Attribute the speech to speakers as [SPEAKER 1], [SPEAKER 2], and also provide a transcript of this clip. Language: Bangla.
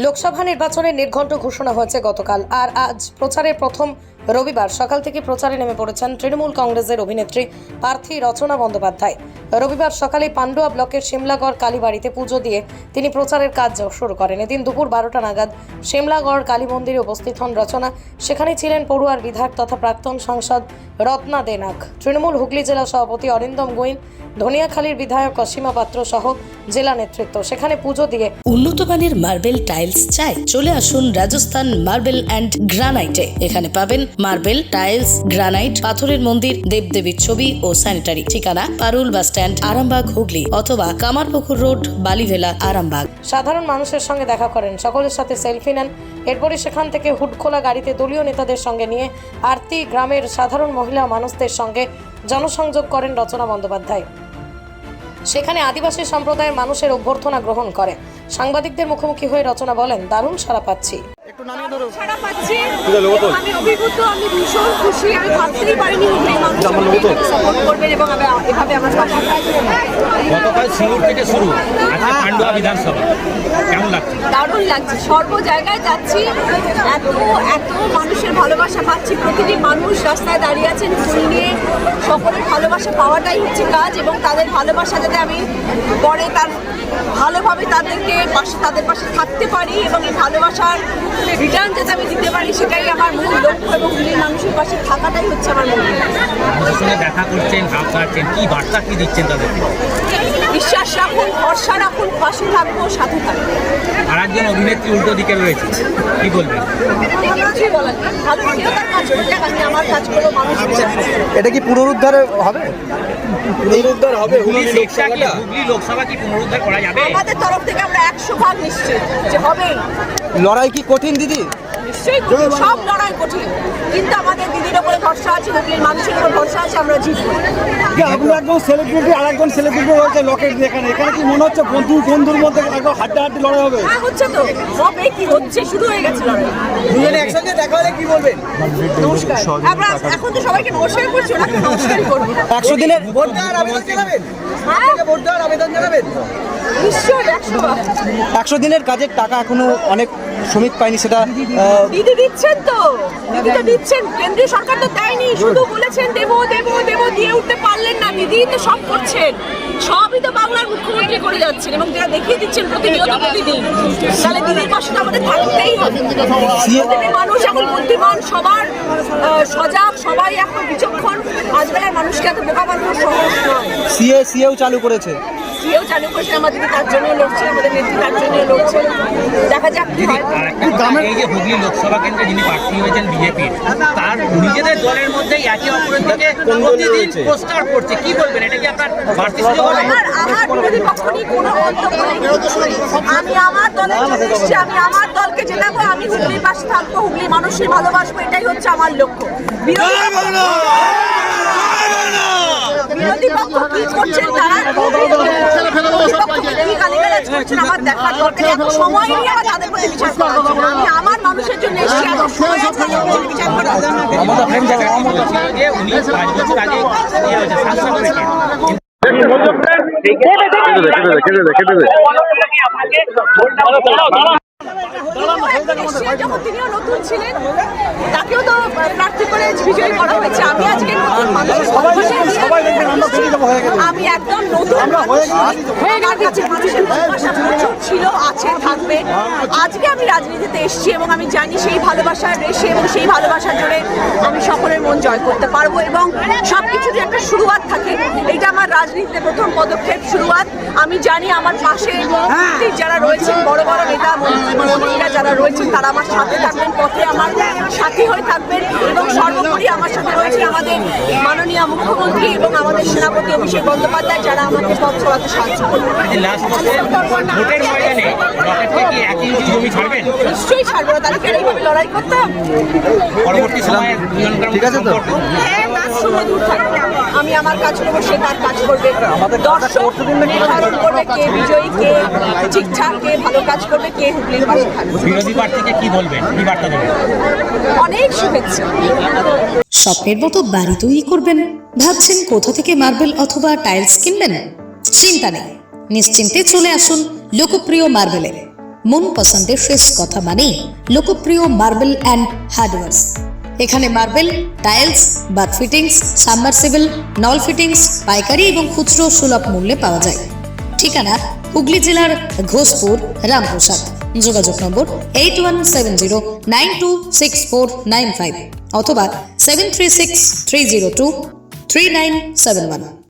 [SPEAKER 1] লোকসভা নির্বাচনের নির্ঘণ্ট ঘোষণা হয়েছে গতকাল, আর আজ প্রচারের প্রথম রবিবার সকাল থেকে প্রচারে নেমে পড়েছেন তৃণমূল কংগ্রেসের অভিনেত্রী প্রার্থী রচনা বন্দ্যোপাধ্যায়। রবিবার সকালে পান্ডুয়া ব্লকের শিমলাগড় কালীবাড়িতে পুজো দিয়ে তিনি প্রচারের কাজ শুরু করেন। এদিন দুপুর 12টা নাগাদ শিমলাগড় কালী মন্দিরে উপস্থিত হন রচনা। সেখানে ছিলেন পড়ুয়ার বিধায়ক তথা প্রাক্তন সাংসদ রত্না দেনাক, তৃণমূল হুগলি জেলা সভাপতি অরিন্দম গোয়েন, ধনিয়াখালীর বিধায়ক অসীমা পাত্র সহ জেলা নেতৃত্ব। সেখানে পুজো দিয়ে
[SPEAKER 2] উন্নত মানের মার্বেল টাইলস চাই? চলে আসুন রাজস্থান মার্বেল অ্যান্ড গ্রানাইটে। এখানে পাবেন মার্বেল, টাইলস, গ্রানাইট, পাথরের মন্দির, দেবদেবীর ছবি ও স্যানিটারি। ঠিকানা পারুল বাস স্ট্যান্ড, আরামবাগ, হুগলি, অথবা কামারপুকুর রোড, বালিভেলা, আরামবাগ।
[SPEAKER 1] সাধারণ মানুষের সঙ্গে দেখা করেন, সকলের সাথে সেলফি নেন। এরপরে সেখান থেকে হুডখোলা গাড়িতে দলীয় নেতাদের সঙ্গে নিয়ে আরতি গ্রামের সাধারণ মহিলা মানুষদের সঙ্গে জনসংযোগ করেন রচনা বন্দ্যোপাধ্যায়। সেখানে আদিবাসী সম্প্রদায়ের মানুষের অভ্যর্থনা গ্রহণ করে। সাংবাদিকদের মুখোমুখি হয়ে রচনা বলেন, দারুণ সাড়া পাচ্ছি।
[SPEAKER 3] সাড়া পাচ্ছি, আমি অভিভূত, আমি ভীষণ খুশি। আমি ভাবতেই পারিনি হুগলির মানুষ আমাকে সাপোর্ট করবেন এবং এভাবে আমার পাশে থাকবেন।
[SPEAKER 4] গতকাল সিঙ্গুর থেকে শুরু, আজকে পান্ডুয়া বিধানসভা, কেমন লাগছে?
[SPEAKER 3] দারুণ লাগছে, সর্ব জায়গায় যাচ্ছি, এত এত মানুষের ভালোবাসা পাচ্ছি। প্রতিটি মানুষ রাস্তায় দাঁড়িয়ে আছেন ফুল নিয়ে। সকলের ভালোবাসা পাওয়াটাই হচ্ছে কাজ, এবং তাদের ভালোবাসা যাতে আমি পরে তার ভালোভাবে তাদের পাশে থাকতে পারি এবং এই ভালোবাসার রিটার্ন যাতে আমি দিতে পারি, সেটাই আমার মূল লক্ষ্য। এবং হুগলির মানুষের পাশে থাকাটাই হচ্ছে আমার মূল লক্ষ্য।
[SPEAKER 4] মানুষের সঙ্গে দেখা করছেন, ভাব পাচ্ছেন, কি বার্তা কি দিচ্ছেন তাদেরকে?
[SPEAKER 3] বিশ্বাস রাখুন, ভরসা রাখুন, পাশে থাকবো, সাথে থাকবো।
[SPEAKER 4] আর একজন অভিনেত্রী উল্টো দিকে রয়েছে, কি বলবেন?
[SPEAKER 3] কিছুই বলার নেই, ভালো কেউ তার কাজ করে যাক, আমি আমার কাজ করবো, মানুষ বিচার করবে।
[SPEAKER 5] এটা কি পুনরুদ্ধার হবে? পুনরুদ্ধার হবে?
[SPEAKER 4] হুগলি লোকসভা কি পুনরুদ্ধার করা যাবে?
[SPEAKER 3] আমাদের তরফ থেকে আমরা 100% নিশ্চিত যে হবেই।
[SPEAKER 5] লড়াই কি কঠিন দিদি?
[SPEAKER 3] নিশ্চয়ই কঠিন, সব লড়াই কঠিন, কিন্তু আমাদের দিদির ওপরে ভরসা আছে, হুগলির মানুষের উপর ভরসা আছে, আমরা জিতবো।
[SPEAKER 5] আপনি একজন সেলিব্রিটি, আর একজন সেলিব্রিটি রয়েছে লকেট এখানে। এখানে কি মনে হচ্ছে বন্ধুর মধ্যে একদম হাড্ডাহাড্ডি লড়াই হবে?
[SPEAKER 3] হ্যাঁ, হচ্ছে তো, হবে, কি হচ্ছে, শুরু হয়ে গেছে লড়াই।
[SPEAKER 5] দুজনে একসঙ্গে দেখা হলে কি বলবেন?
[SPEAKER 3] নমস্কার। আমরা এখন তো সবাইকে নমস্কার করছি, ওনাকে নমস্কারই করবো।
[SPEAKER 5] 100 দিনের ভোট দেওয়ার আবেদন জানাবেন?
[SPEAKER 3] হ্যাঁ,
[SPEAKER 5] ভোট দেওয়ার আবেদন জানাবেন?
[SPEAKER 3] নিশ্চয়ই 100বার।
[SPEAKER 5] 100 দিনের কাজের টাকা এখনো অনেক শ্রমিক পায়নি, সেটা
[SPEAKER 3] দিদি দিচ্ছেন তো, দিদি তো দিচ্ছেন। কেন্দ্রীয় সরকার তো দেয়নি, শুধু বলেছেন দেবো দেবো দেবো, দিয়ে উঠতে পারলেন না। দিদি তো সব করছেন, সবই তো বাংলার মুখ্যমন্ত্রী করে যাচ্ছেন এবং যারা দেখিয়ে দিচ্ছেন প্রতিনিয়ত প্রতিদিন। তাহলে দিদির পাশে তো আমাদের থাকতেই হবে। প্রতিটি মানুষ এখন বুদ্ধিমান, সবার সজাগ, সবাই এখন বিচক্ষণ। আজকালের মানুষকে এত বোকা বানানো সহজ নয়।
[SPEAKER 5] সিএও চালু করেছে।
[SPEAKER 3] সিএও চালু করেছে, আমাদের তার জন্য লড়ছে, আমাদের নেত্রী তার জন্য লড়ছে। দেখা যাক কি হয়।
[SPEAKER 4] আর একটা কথা, এই যে হুগলি লোকসভা কেন্দ্রে যিনি প্রার্থী হয়েছেন বিজেপির, তার নিজেদের দলের মধ্যেই একে অপরের দিকে প্রতিদিন পোস্টার করছে, কি বলবেন? এটা কি আপনার বাড়তি সুযোগ হবে?
[SPEAKER 3] আমার বিরোধী পক্ষ নিয়ে কোনো মন্তব্য নেই। আমি আমার দলের জন্য এসেছি, আমি আমার দলকে জেতাবো, আমি হুগলির পাশে থাকবো, হুগলি মানুষের ভালোবাসবো, এটাই হচ্ছে আমার লক্ষ্য। বিরোধী পক্ষ কি করছেন তারা, গালিগালাজ করছেন, আমার দেখার দরকার। এত সময় নিয়ে আমার তাদের প্রতি বিচার করা হচ্ছে না। আমি আমার মানুষের জন্য এসেছি, এত সময় আছে তাদের প্রতি বিচার করা হচ্ছে না।
[SPEAKER 4] যে উনি 5 বছর আগে সাংসদ হয়েছেন।
[SPEAKER 3] যখন তিনিও নতুন ছিলেন, তাকেও তো প্রার্থী করে বিজয়ী করা হয়েছে। আমি আজকে নতুন মানুষের আমি একদম নতুন হয়ে গেছে। মানুষের ভালোবাসা প্রচুর ছিল, আছে, থাকবে। আজকে আমি রাজনীতিতে এসেছি এবং আমি জানি সেই ভালোবাসার রেশে এবং সেই ভালোবাসার জোরে আমি সকলের মন জয় করতে পারবো, এবং সবকিছুরই একটা শুরুয়াত থাকে। এটা আমার রাজনীতিতে প্রথম পদক্ষেপ, শুরুয়াত। আমি জানি আমার পাশে যারা রয়েছেন, বড় বড় নেতা মন্ত্রীরা যারা রয়েছেন, তারা আমার সাথে থাকবেন, পথে আমার সাথী হয়ে থাকবেন, এবং সর্বোপরি আমার সাথে রয়েছে আমাদের মাননীয় মুখ্যমন্ত্রী এবং আমাদের সেনাপতি অভিষেক বন্দ্যোপাধ্যায়, যারা আমাকে পথ চলাতে সাহায্য করবেন। নিশ্চয়ই ছাড়বো না, তাদেরকে এইভাবে লড়াই করতাম।
[SPEAKER 4] পরবর্তী সময়ে
[SPEAKER 5] ঠিক আছে তো?
[SPEAKER 3] হ্যাঁ, তার সঙ্গে দূর থাকবে। আমি আমার কাজ করবো, সে তার কাজ করবে। দর্শক নির্ধারণ করবে কে বিজয়ী, কে ঠিকঠাক, কে ভালো কাজ করবে, কে হুগলির পাশে থাকবে।
[SPEAKER 4] বিরোধী প্রার্থীকে কি বলবেন, কি বার্তা দেবেন?
[SPEAKER 3] অনেক শুভেচ্ছা।
[SPEAKER 2] স্বপ্নের মতো বাড়ি তৈরি করবেন? ভাবছেন কোথা থেকে মার্বেল অথবা টাইলস কিনবেন? চিন্তা নেই, নিশ্চিন্তে চলে আসুন লোকপ্রিয় মার্বেলে। মন পছন্দের শেষ কথা মানে লোকপ্রিয় মার্বেল অ্যান্ড হার্ডওয়্যার্স। এখানে marble, tiles, bath fittings, submersible, নল ফিটিংস পাইকারি এবং খুচরো সুলভ মূল্যে পাওয়া যায়। ঠিকানা হুগলি জেলার ঘোষপুর, রামপ্রসাদ। যোগাযোগ নম্বর 8170926495 অথবা 7363023971।